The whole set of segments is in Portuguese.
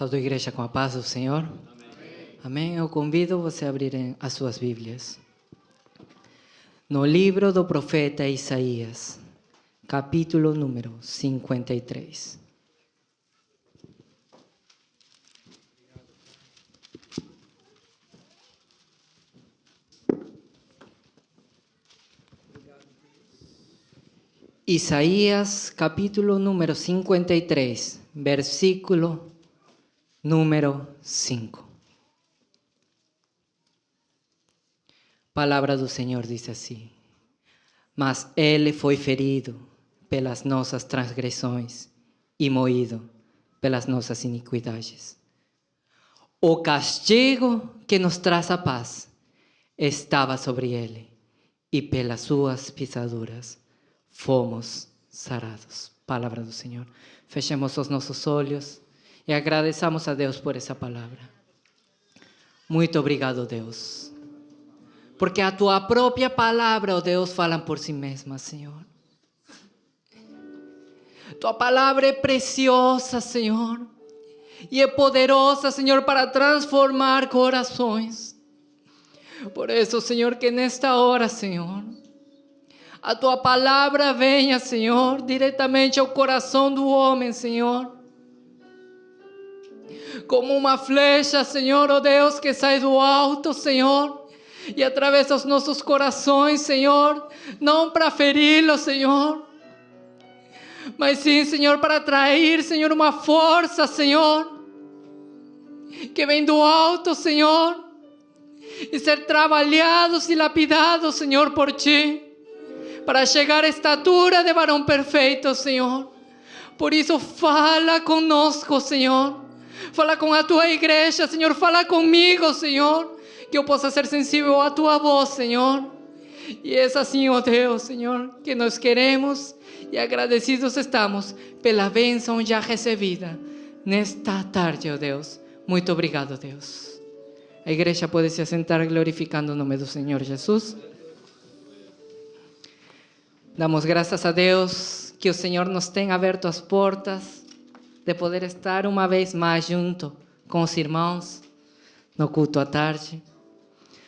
Saúde a igreja com a paz do Senhor. Amém. Eu convido você a abrirem as suas Bíblias no livro do profeta Isaías, capítulo número 53. Isaías, capítulo número 53, versículo número 5. Palavra do Senhor diz assim: Mas ele foi ferido pelas nossas transgressões e moído pelas nossas iniquidades. O castigo que nos traz a paz estava sobre ele, e pelas suas pisaduras fomos sarados. Palavra do Senhor. Fechemos os nossos olhos e agradeçamos a Deus por essa palavra. Muito obrigado, Deus. Porque a tua própria palavra, oh Deus, fala por si mesma, Senhor. Tua palavra é preciosa, Senhor. E é poderosa, Senhor, para transformar corações. Por isso, Senhor, que nesta hora, Senhor, a tua palavra venha, Senhor, diretamente ao coração do homem, Senhor. Como uma flecha, Senhor, oh Deus, que sai do alto, Senhor, e atravessa os nossos corações, Senhor, não para feri-los, Senhor, mas sim, Senhor, para atrair, Senhor, uma força, Senhor, que vem do alto, Senhor, e ser trabalhados e lapidados, Senhor, por Ti, para chegar à estatura de varão perfeito, Senhor. Por isso, fala conosco, Senhor. Fala com a Tua igreja, Senhor. Fala comigo, Senhor. Que eu possa ser sensível à Tua voz, Senhor. E é assim, ó Deus, Senhor, que nós queremos e agradecidos estamos pela bênção já recebida nesta tarde, ó Deus. Muito obrigado, Deus. A igreja pode se assentar glorificando o nome do Senhor Jesus. Damos graças a Deus que o Senhor nos tem aberto as portas de poder estar uma vez mais junto com os irmãos no culto à tarde.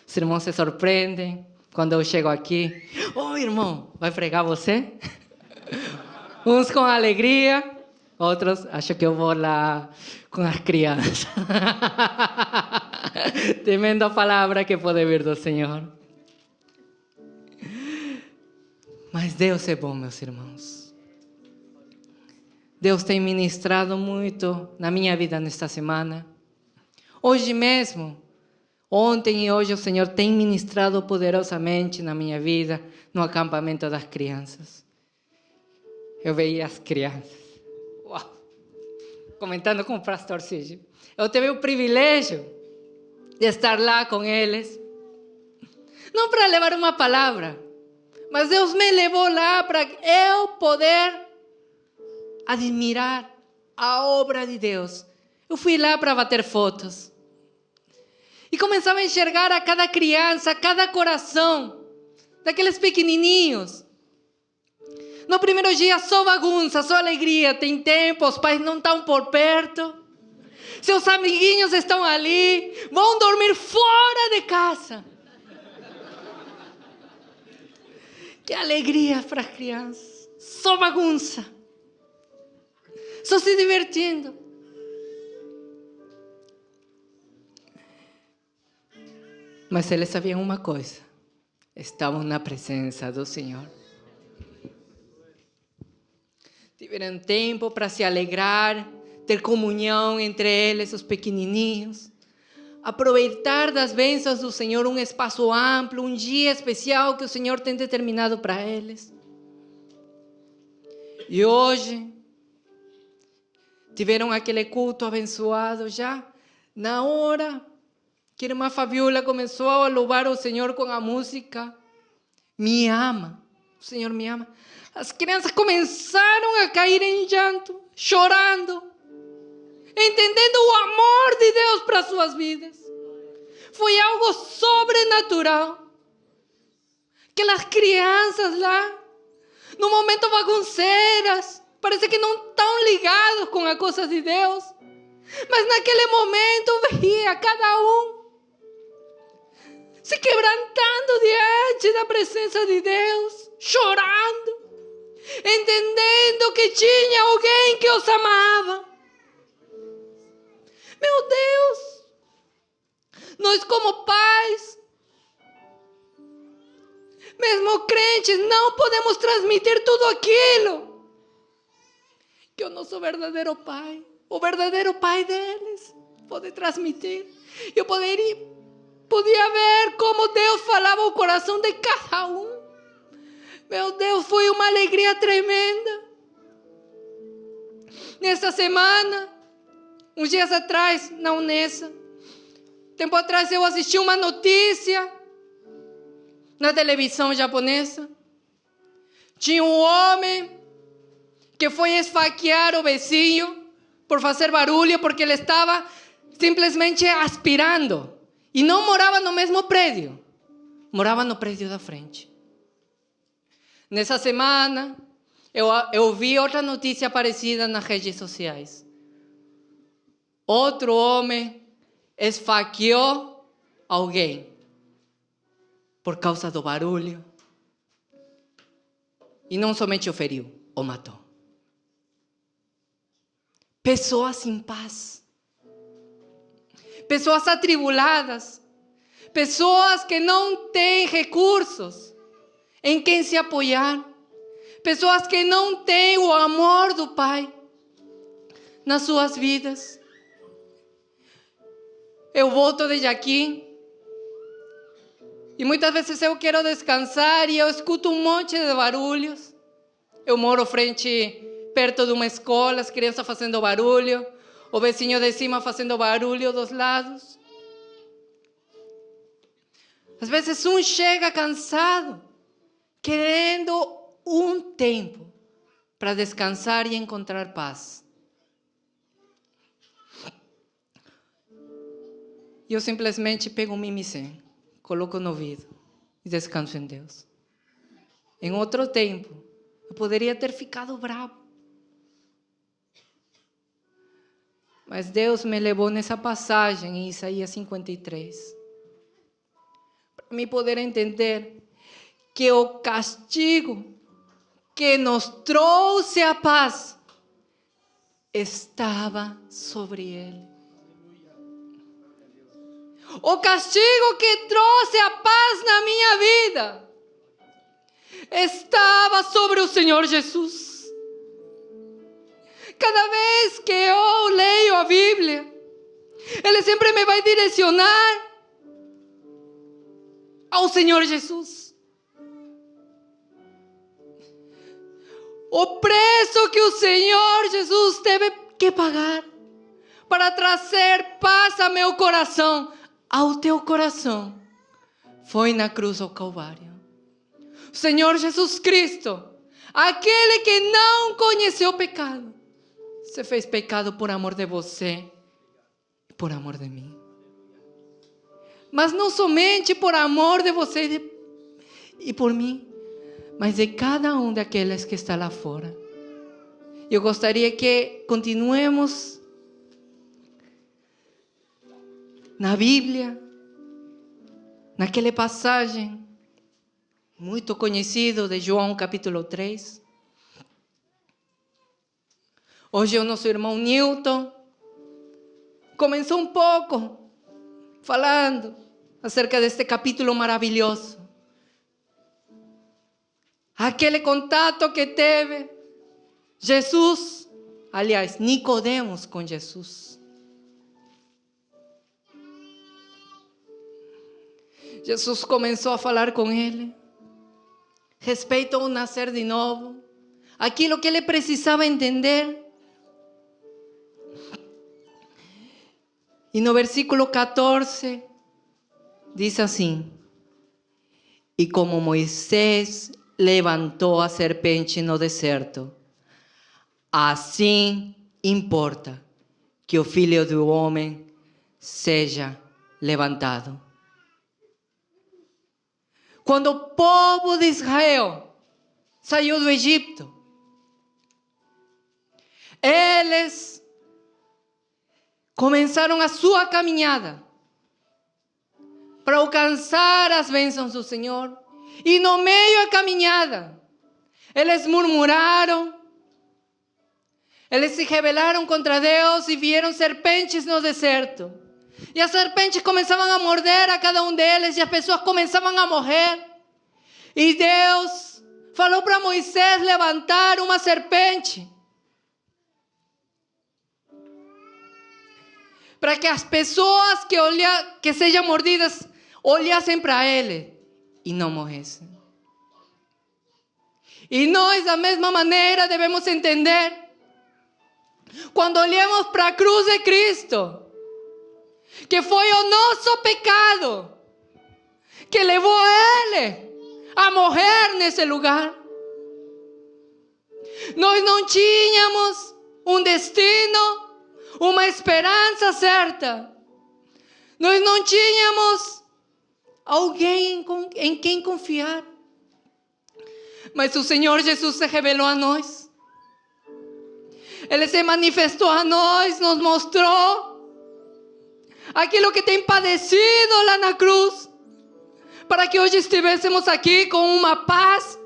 Os irmãos se surpreendem quando eu chego aqui. Oh, irmão, vai pregar você? Uns com alegria, outros acham que eu vou lá com as crianças. Temendo a palavra que pode vir do Senhor. Mas Deus é bom, meus irmãos. Deus tem ministrado muito na minha vida nesta semana. Hoje mesmo, ontem e hoje, o Senhor tem ministrado poderosamente na minha vida, no acampamento das crianças. Eu veia as crianças, uau, comentando com o pastor Cígio. Eu tive o privilégio de estar lá com eles, não para levar uma palavra, mas Deus me levou lá para eu poder admirar a obra de Deus. Eu fui lá para bater fotos. E começava a enxergar a cada criança, a cada coração, daqueles pequenininhos. No primeiro dia, só bagunça, só alegria. Tem tempo, os pais não estão por perto. Seus amiguinhos estão ali, vão dormir fora de casa. Que alegria para as crianças. Só bagunça. Só se divertindo. Mas eles sabiam uma coisa. Estavam na presença do Senhor. Tiveram tempo para se alegrar, ter comunhão entre eles, os pequenininhos. Aproveitar das bênçãos do Senhor, um espaço amplo, um dia especial que o Senhor tem determinado para eles. E hoje, tiveram aquele culto abençoado já, na hora que a irmã Fabiola começou a louvar o Senhor com a música Me Ama, o Senhor me ama. As crianças começaram a cair em llanto, chorando, entendendo o amor de Deus para suas vidas. Foi algo sobrenatural. Aquelas crianças lá, no momento bagunceiras, parece que não estão ligados com as coisas de Deus. Mas naquele momento via cada um se quebrantando diante da presença de Deus, chorando, entendendo que tinha alguém que os amava. Meu Deus, nós como pais, mesmo crentes, não podemos transmitir tudo aquilo que o nosso verdadeiro pai, o verdadeiro pai deles, pode transmitir. Eu podia ver como Deus falava o coração de cada um. Meu Deus, foi uma alegria tremenda. Nesta semana, uns dias atrás, na Unessa, tempo atrás eu assisti uma notícia na televisão japonesa. Tinha um homem que foi esfaquear o vizinho por fazer barulho, porque ele estava simplesmente aspirando. E não morava no mesmo prédio, morava no prédio da frente. Nessa semana, eu vi outra notícia parecida nas redes sociais. Outro homem esfaqueou alguém por causa do barulho. E não somente o feriu, o matou. Pessoas em paz. Pessoas atribuladas. Pessoas que não têm recursos em quem se apoiar. Pessoas que não têm o amor do Pai nas suas vidas. Eu volto de Jaquim e muitas vezes eu quero descansar e eu escuto um monte de barulhos. Eu moro perto de uma escola, as crianças fazendo barulho, o vizinho de cima fazendo barulho dos lados. Às vezes um chega cansado, querendo um tempo para descansar e encontrar paz. Eu simplesmente pego um mimicém, coloco no ouvido e descanso em Deus. Em outro tempo, eu poderia ter ficado bravo. Mas Deus me levou nessa passagem em Isaías 53. Para me poder entender que o castigo que nos trouxe a paz estava sobre ele. O castigo que trouxe a paz na minha vida estava sobre o Senhor Jesus. Cada vez que eu leio a Bíblia, Ele sempre me vai direcionar ao Senhor Jesus. O preço que o Senhor Jesus teve que pagar para trazer paz a meu coração, ao teu coração, foi na cruz do Calvário. O Senhor Jesus Cristo, aquele que não conheceu pecado, se fez pecado por amor de você e por amor de mim. Mas não somente por amor de você e por mim, mas de cada um daqueles que está lá fora. Eu gostaria que continuemos na Bíblia, naquela passagem muito conhecido de João capítulo 3. Hoje o nosso irmão Newton começou um pouco falando acerca deste capítulo maravilhoso. Aquele contato que teve Jesus, aliás, Nicodemos com Jesus. Jesus começou a falar com ele respeito ao nascer de novo, aquilo que ele precisava entender. E no versículo 14 diz assim: e como Moisés levantou a serpente no deserto, assim importa que o Filho do Homem seja levantado. Quando o povo de Israel saiu do Egito, eles começaram a sua caminhada para alcançar as bênçãos do Senhor. E no meio da caminhada, eles murmuraram, eles se rebelaram contra Deus e vieram serpentes no deserto. E as serpentes começavam a morder a cada um deles e as pessoas começavam a morrer. E Deus falou para Moisés levantar uma serpente para que as pessoas que sejam mordidas olhassem para ele e não morressem. E nós, da mesma maneira, devemos entender, quando olhamos para a cruz de Cristo, que foi o nosso pecado que levou Ele a morrer nesse lugar. Nós não tínhamos um destino, uma esperança certa. Nós não tínhamos alguém em quem confiar. Mas o Senhor Jesus se revelou a nós. Ele se manifestou a nós, nos mostrou aquilo que tem padecido lá na cruz, para que hoje estivéssemos aqui com uma paz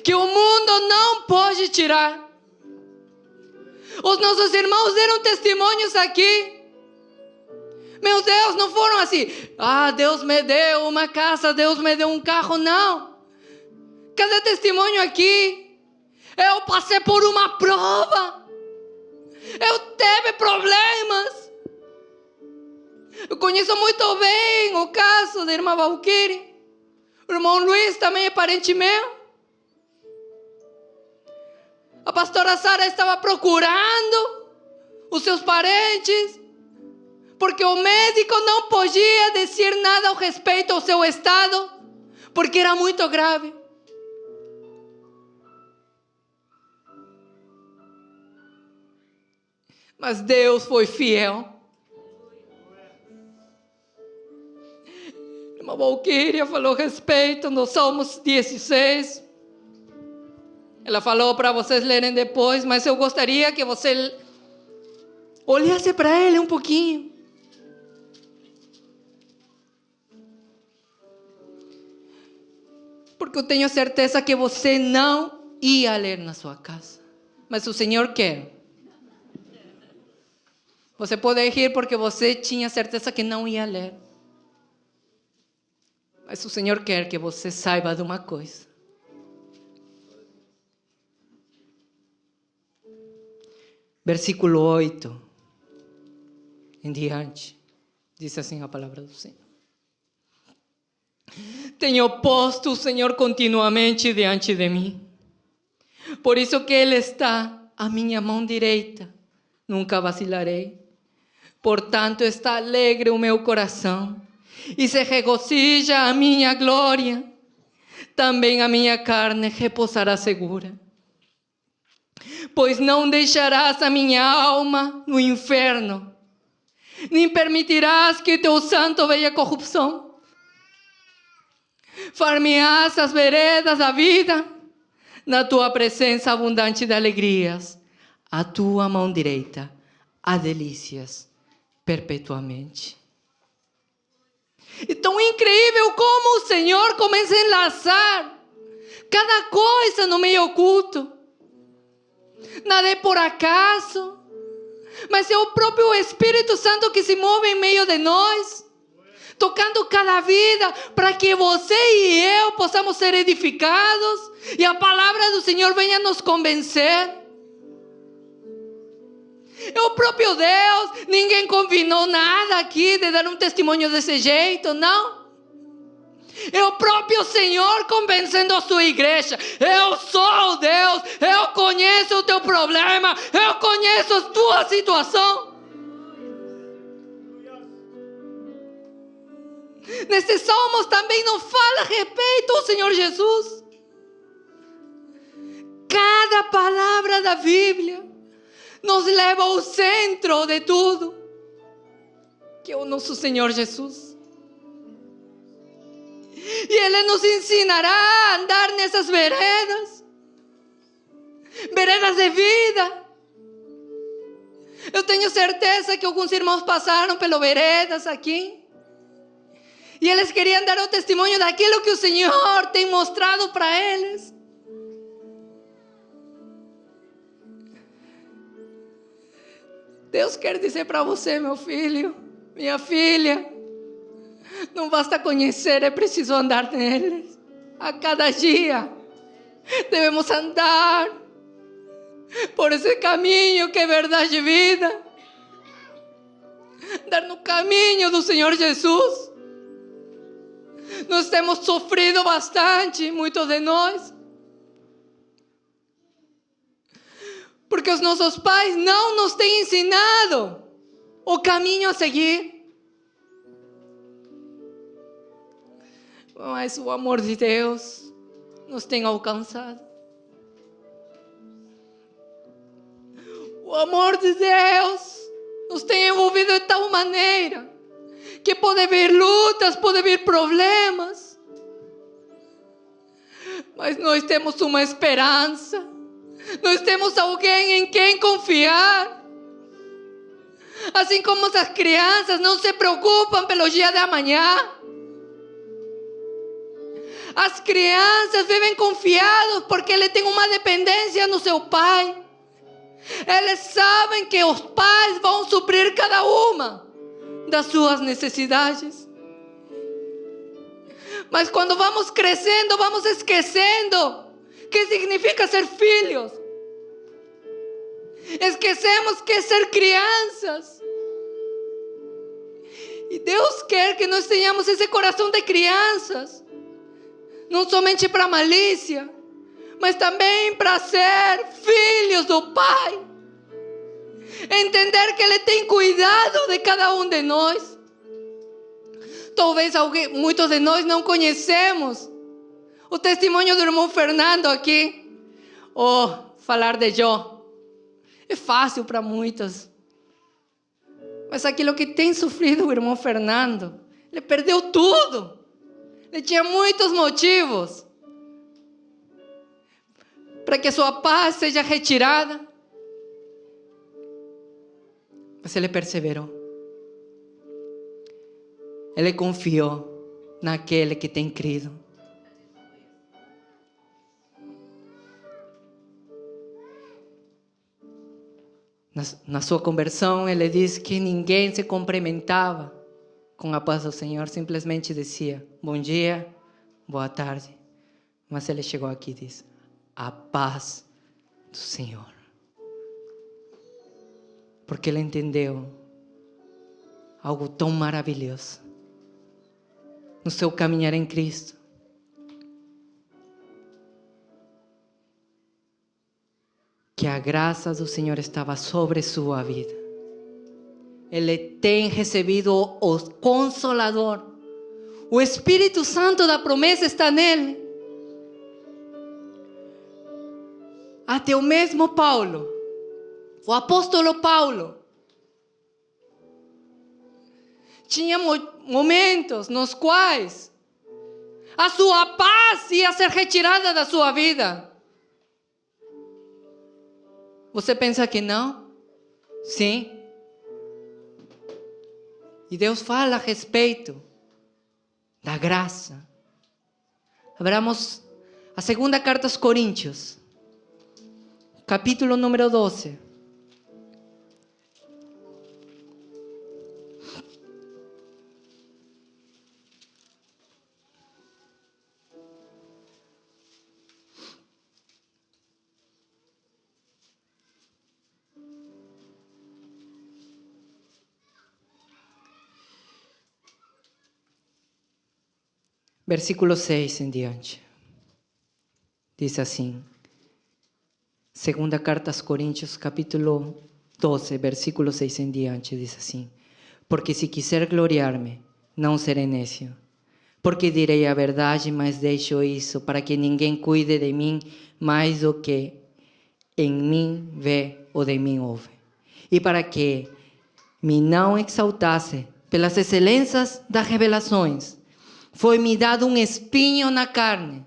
que o mundo não pode tirar. Os nossos irmãos deram testemunhos aqui. Meu Deus, não foram assim: Deus me deu uma casa, Deus me deu um carro. Não. Cada testemunho aqui: eu passei por uma prova, eu tive problemas. Eu conheço muito bem o caso da irmã Valquíria. O irmão Luiz também é parente meu. A pastora Sara estava procurando os seus parentes, porque o médico não podia dizer nada ao respeito ao seu estado, porque era muito grave. Mas Deus foi fiel. A irmã Valquíria falou a respeito no Salmos 16. Ela falou para vocês lerem depois, mas eu gostaria que você olhasse para ele um pouquinho. Porque eu tenho certeza que você não ia ler na sua casa, mas o Senhor quer. Você pode rir porque você tinha certeza que não ia ler. Mas o Senhor quer que você saiba de uma coisa. Versículo 8 em diante, diz assim a palavra do Senhor: tenho posto o Senhor continuamente diante de mim, por isso que Ele está à minha mão direita, nunca vacilarei. Portanto está alegre o meu coração, e se regozija a minha glória, também a minha carne repousará segura. Pois não deixarás a minha alma no inferno, nem permitirás que teu santo veja corrupção. Far-me-ás as veredas da vida, na tua presença abundante de alegrias, a tua mão direita há delícias perpetuamente. É tão incrível como o Senhor começa a enlaçar cada coisa no meio oculto. Nada é por acaso, mas é o próprio Espírito Santo que se move em meio de nós, tocando cada vida, para que você e eu possamos ser edificados e a palavra do Senhor venha nos convencer. É o próprio Deus. Ninguém combinou nada aqui de dar um testemunho desse jeito, não. É o próprio Senhor convencendo a sua igreja. Eu sou o Deus, eu conheço o teu problema, eu conheço a tua situação. Nesses salmos também não fala a respeito ao Senhor Jesus. Cada palavra da Bíblia nos leva ao centro de tudo, que é o nosso Senhor Jesus. E Ele nos ensinará a andar nessas veredas de vida, Eu tenho certeza que alguns irmãos passaram pelas veredas aqui. E eles queriam dar o testemunho daquilo que o Senhor tem mostrado para eles. Deus quer dizer para você, meu filho, minha filha, não basta conhecer, é preciso andar neles. A cada dia devemos andar por esse caminho que é verdade e vida. Andar no caminho do Senhor Jesus. Nós temos sofrido bastante, muitos de nós, porque os nossos pais não nos têm ensinado o caminho a seguir. Mas o amor de Deus nos tem alcançado. O amor de Deus nos tem envolvido de tal maneira que pode vir lutas, pode vir problemas, mas nós temos uma esperança. Nós temos alguém em quem confiar. Assim como as crianças não se preocupam pelo dia de amanhã. As crianças vivem confiados porque ele tem uma dependência no seu pai. Eles sabem que os pais vão suprir cada uma das suas necessidades. Mas quando vamos crescendo, vamos esquecendo o que significa ser filhos. Esquecemos que é ser crianças. E Deus quer que nós tenhamos esse coração de crianças. Não somente para malícia, mas também para ser filhos do Pai. Entender que Ele tem cuidado de cada um de nós. Talvez muitos de nós não conhecemos o testemunho do irmão Fernando aqui. Falar de Jó é fácil para muitos. Mas aquilo que tem sofrido o irmão Fernando, ele perdeu tudo. Ele tinha muitos motivos para que sua paz seja retirada. Mas ele perseverou. Ele confiou naquele que tem crido. Na sua conversão, ele diz que ninguém se cumprimentava com a paz do Senhor. Simplesmente dizia, bom dia, boa tarde. Mas ele chegou aqui e diz, a paz do Senhor. Porque ele entendeu algo tão maravilhoso no seu caminhar em Cristo. Que a graça do Senhor estava sobre sua vida. Ele tem recebido o Consolador. O Espírito Santo da promessa está nele. Até o mesmo Paulo, o apóstolo Paulo, tinha momentos nos quais a sua paz ia ser retirada da sua vida. Você pensa que não? Sim. E Deus fala a respeito da graça. Abramos a segunda carta aos Coríntios, capítulo número 12. Versículo 6 em diante. Diz assim. Segunda carta aos Coríntios, capítulo 12, versículo 6 em diante. Diz assim. Porque se quiser gloriar-me, não serei necio. Porque direi a verdade, mas deixo isso, para que ninguém cuide de mim mais do que em mim vê ou de mim ouve. E para que me não exaltasse pelas excelências das revelações, foi-me dado um espinho na carne,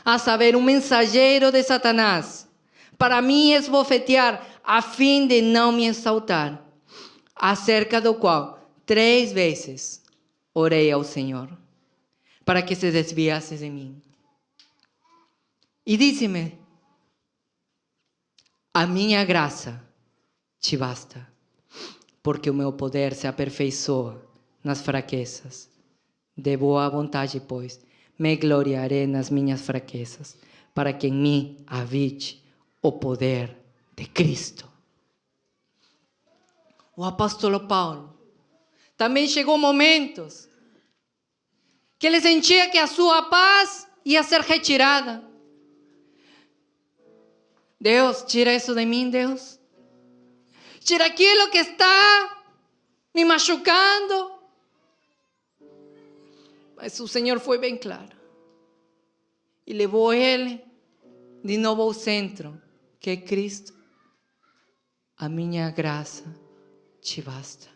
a saber, um mensageiro de Satanás, para mim esbofetear a fim de não me exaltar, acerca do qual 3 vezes orei ao Senhor, para que se desviasse de mim. E disse-me: a minha graça te basta, porque o meu poder se aperfeiçoa nas fraquezas. De boa vontade, pois, me gloriarei nas minhas fraquezas, para que em mim habite o poder de Cristo. O apóstolo Paulo também chegou momentos que ele sentia que a sua paz ia ser retirada. Deus, tira isso de mim, Deus. Tira aquilo que está me machucando. Mas o Senhor foi bem claro e levou ele de novo ao centro, que é Cristo. A minha graça te basta.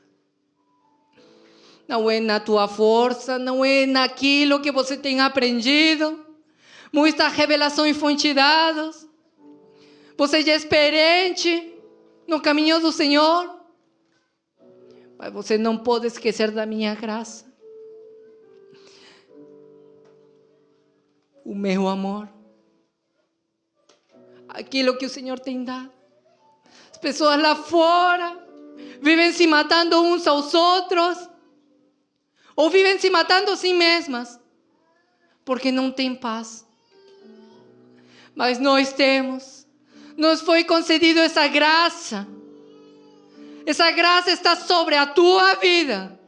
Não é na tua força, não é naquilo que você tem aprendido, muitas revelações foram te dadas. Você já é experiente no caminho do Senhor, mas você não pode esquecer da minha graça. O meu amor, aquilo que o Senhor tem dado. As pessoas lá fora vivem se matando uns aos outros, ou vivem se matando a si mesmas, porque não têm paz. Mas nós temos, nos foi concedido essa graça. Essa graça está sobre a tua vida.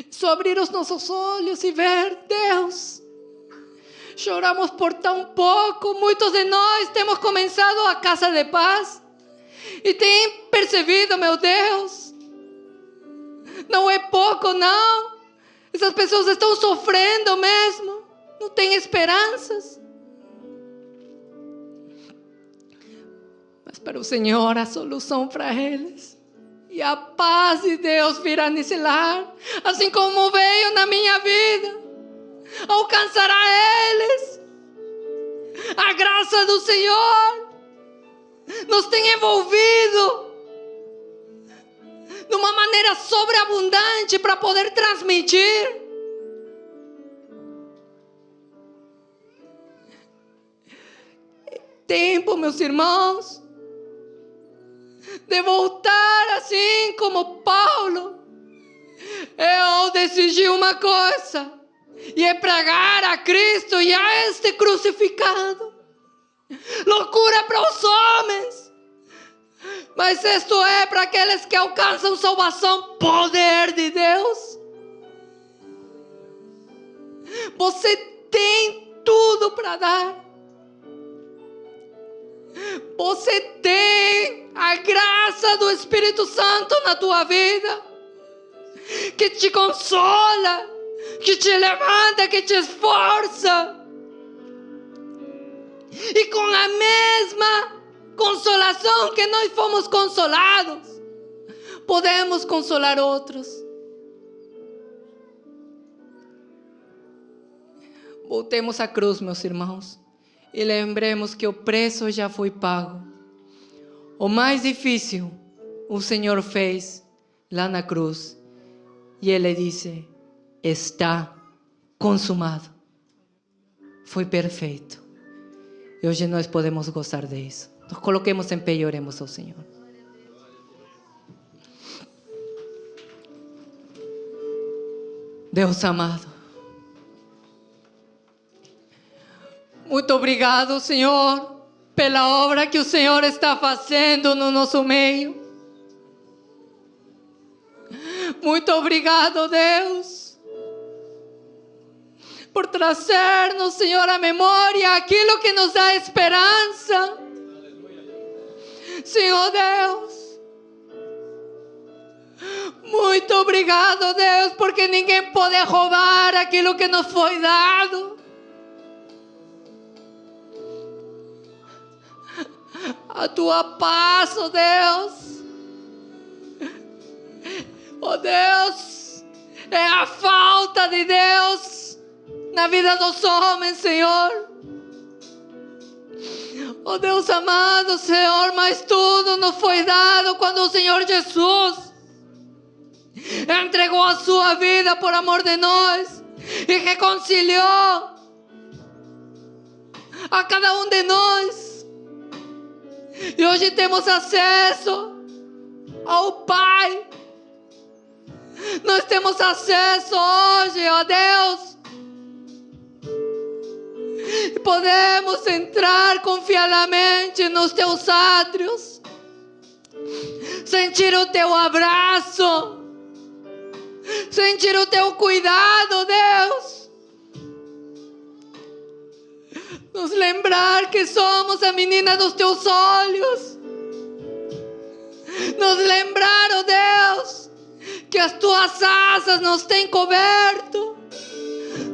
Só abrir os nossos olhos e ver, Deus, choramos por tão pouco. Muitos de nós temos começado a casa de paz e tem percebido, meu Deus, não é pouco, não. Essas pessoas estão sofrendo mesmo, não têm esperanças. Mas para o Senhor a solução para eles. E a paz de Deus virá nesse lar, assim como veio na minha vida, alcançará eles. A graça do Senhor nos tem envolvido de uma maneira sobreabundante para poder transmitir. É tempo, meus irmãos, de voltar assim como Paulo. Eu decidi uma coisa, e é pregar a Cristo e a este crucificado. Loucura para os homens, mas isto é para aqueles que alcançam salvação, poder de Deus. Você tem tudo para dar. Você tem a graça do Espírito Santo na tua vida, que te consola, que te levanta, que te esforça. E com a mesma consolação que nós fomos consolados, podemos consolar outros. Voltemos à cruz, meus irmãos, e lembremos que o preço já foi pago. O mais difícil o Senhor fez lá na cruz, e Ele disse: está consumado. Foi perfeito. E hoje nós podemos gozar disso. Nos coloquemos em pé e oremos ao Senhor. Deus amado, muito obrigado, Senhor, pela obra que o Senhor está fazendo no nosso meio. Muito obrigado, Deus, por trazer-nos, Senhor, à memória aquilo que nos dá esperança. Senhor Deus, muito obrigado, Deus, porque ninguém pode roubar aquilo que nos foi dado. A tua paz, ó Deus, ó Deus, é a falta de Deus na vida dos homens, Senhor. Oh Deus amado, Senhor, mas tudo nos foi dado quando o Senhor Jesus entregou a sua vida por amor de nós e reconciliou a cada um de nós. E hoje temos acesso ao Pai. Nós temos acesso hoje, ó Deus. E podemos entrar confiadamente nos teus átrios, sentir o teu abraço, sentir o teu cuidado, Deus. Nos lembrar que somos a menina dos teus olhos. Nos lembrar, ó Deus, que as tuas asas nos têm coberto,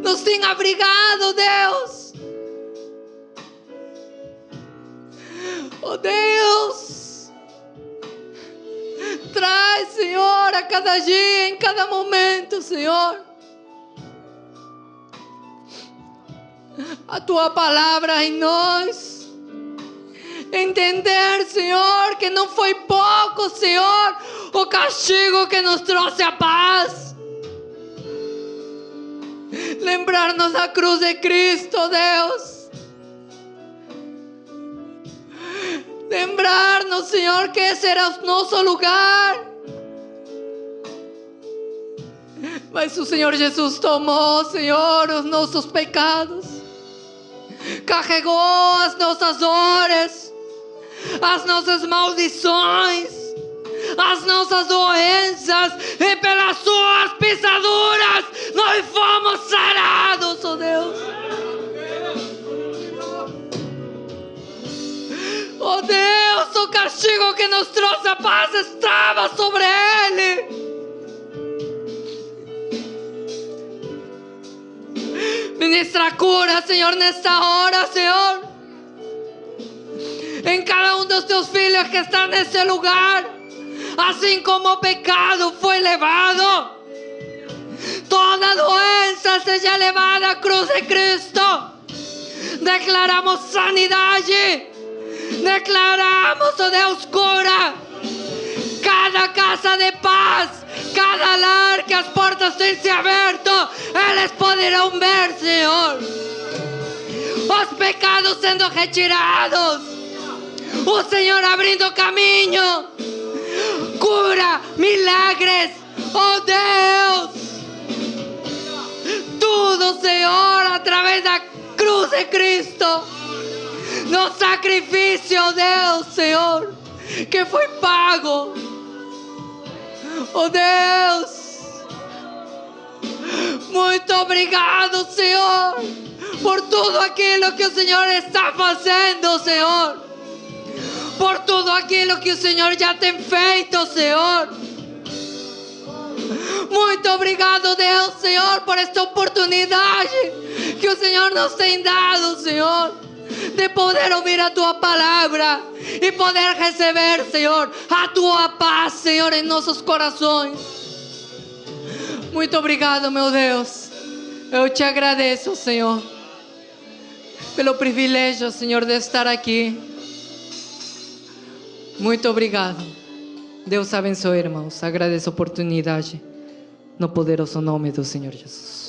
nos têm abrigado, Deus. Oh Deus, traz, Senhor, a cada dia, em cada momento, Senhor, a tua palavra em nós. Entender, Senhor, que não foi pouco, Senhor, o castigo que nos trouxe a paz. Lembrar-nos da cruz de Cristo, Deus. Lembrar-nos, Senhor, que esse era o nosso lugar. Mas o Senhor Jesus tomou, Senhor, os nossos pecados. Carregou as nossas dores, as nossas maldições, as nossas doenças. E pelas suas pisaduras nós fomos sarados, ó Deus. Oh Deus, o castigo que nos trouxe a paz estava sobre Ele. Ministra cura, Senhor, nesta hora, Senhor, em cada um dos teus filhos que estão nesse lugar. Assim como o pecado foi levado, toda doença seja levada à cruz de Cristo. Declaramos sanidade. Declaramos, ó Deus, cura. Cada casa de paz, cada lar que as portas têm se aberto, eles poderão ver, Senhor, os pecados sendo retirados, o Senhor abrindo caminho, cura, milagres, ó Deus. Tudo, Senhor, através da cruz de Cristo. No sacrifício, Deus, Senhor, que foi pago. Oh Deus, muito obrigado, Senhor, por tudo aquilo que o Senhor está fazendo, Senhor, por tudo aquilo que o Senhor já tem feito, Senhor. Muito obrigado, Deus, Senhor, por esta oportunidade que o Senhor nos tem dado, Senhor, de poder ouvir a tua palavra e poder receber, Senhor, a tua paz, Senhor, em nossos corações. Muito obrigado, meu Deus. Eu te agradeço, Senhor, pelo privilégio, Senhor, de estar aqui. Muito obrigado. Deus abençoe, irmãos. Agradeço a oportunidade no poderoso nome do Senhor Jesus.